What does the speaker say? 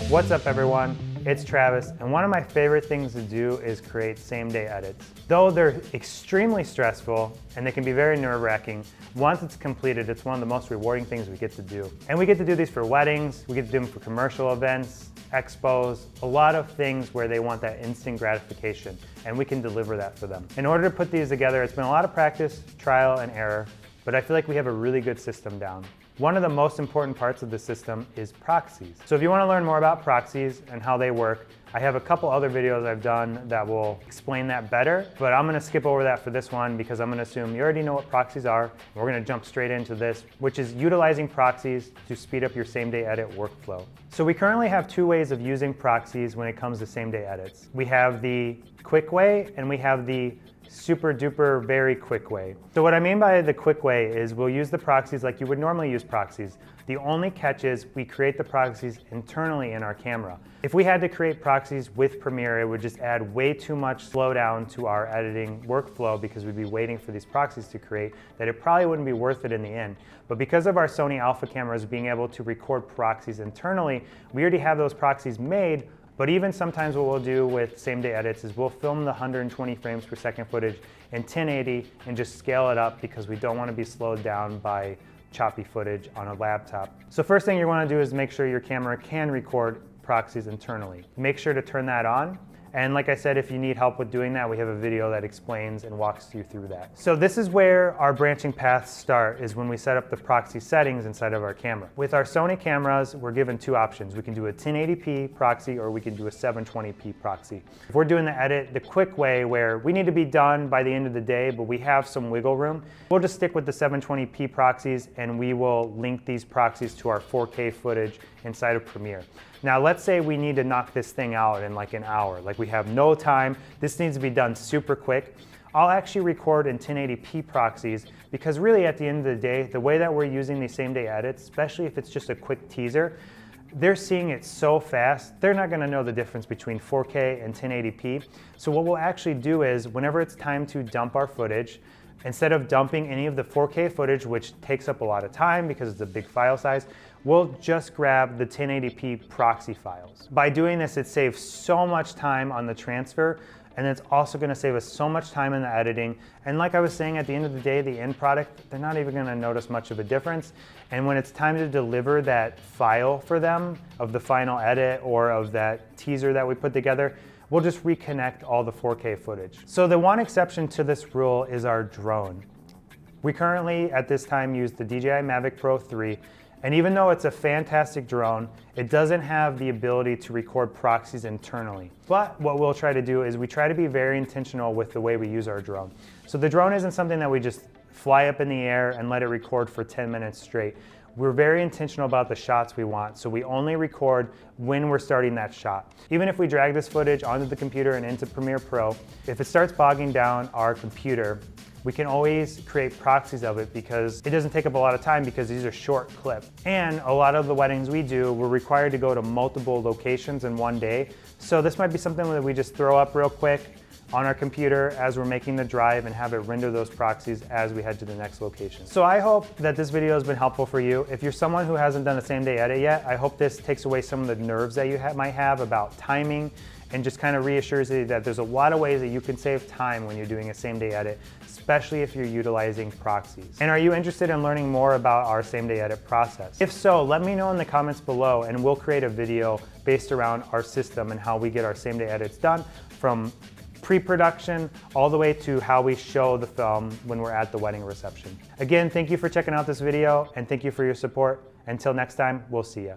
What's up everyone, it's Travis, and one of my favorite things to do is create same-day edits. Though they're extremely stressful and they can be very nerve-wracking, once it's completed, it's one of the most rewarding things we get to do. And we get to do these for weddings, we get to do them for commercial events, expos, a lot of things where they want that instant gratification, and we can deliver that for them. In order to put these together, it's been a lot of practice, trial and error, but I feel like we have a really good system down. One of the most important parts of the system is proxies. So if you want to learn more about proxies and how they work, I have a couple other videos I've done that will explain that better, but I'm going to skip over that for this one because I'm going to assume you already know what proxies are. We're going to jump straight into this, which is utilizing proxies to speed up your same-day edit workflow. So we currently have two ways of using proxies when it comes to same-day edits. We have the quick way and we have the super duper very quick way. So what I mean by the quick way is we'll use the proxies like you would normally use proxies. The only catch is we create the proxies internally in our camera. If we had to create proxies with Premiere, it would just add way too much slowdown to our editing workflow because we'd be waiting for these proxies to create that it probably wouldn't be worth it in the end. But because of our Sony Alpha cameras being able to record proxies internally, we already have those proxies made. But even sometimes what we'll do with same-day edits is we'll film the 120 frames per second footage in 1080 and just scale it up because we don't want to be slowed down by choppy footage on a laptop. So first thing you want to do is make sure your camera can record proxies internally. Make sure to turn that on. And like I said, if you need help with doing that, we have a video that explains and walks you through that. So this is where our branching paths start, is when we set up the proxy settings inside of our camera. With our Sony cameras, we're given two options. We can do a 1080p proxy or we can do a 720p proxy. If we're doing the edit the quick way where we need to be done by the end of the day, but we have some wiggle room, we'll just stick with the 720p proxies and we will link these proxies to our 4K footage inside of Premiere. Now let's say we need to knock this thing out in like an hour, like we have no time, this needs to be done super quick. I'll actually record in 1080p proxies because really at the end of the day, the way that we're using these same-day edits, especially if it's just a quick teaser, they're seeing it so fast, they're not gonna know the difference between 4K and 1080p. So what we'll actually do is whenever it's time to dump our footage, instead of dumping any of the 4K footage, which takes up a lot of time because it's a big file size, we'll just grab the 1080p proxy files. By doing this, it saves so much time on the transfer, and it's also gonna save us so much time in the editing. And like I was saying, at the end of the day, the end product, they're not even gonna notice much of a difference. And when it's time to deliver that file for them, of the final edit or of that teaser that we put together, we'll just reconnect all the 4K footage. So the one exception to this rule is our drone. We currently, at this time, use the DJI Mavic Pro 3, and even though it's a fantastic drone, it doesn't have the ability to record proxies internally. But what we'll try to do is we try to be very intentional with the way we use our drone. So the drone isn't something that we just fly up in the air and let it record for 10 minutes straight. We're very intentional about the shots we want, so we only record when we're starting that shot. Even if we drag this footage onto the computer and into Premiere Pro, if it starts bogging down our computer, we can always create proxies of it because it doesn't take up a lot of time because these are short clips. And a lot of the weddings we do, we're required to go to multiple locations in one day. So this might be something that we just throw up real quick on our computer as we're making the drive and have it render those proxies as we head to the next location. So I hope that this video has been helpful for you. If you're someone who hasn't done a same-day edit yet, I hope this takes away some of the nerves that you might have about timing and just kind of reassures you that there's a lot of ways that you can save time when you're doing a same-day edit, especially if you're utilizing proxies. And are you interested in learning more about our same-day edit process? If so, let me know in the comments below and we'll create a video based around our system and how we get our same-day edits done, from pre-production all the way to how we show the film when we're at the wedding reception. Again, thank you for checking out this video and thank you for your support. Until next time, we'll see ya.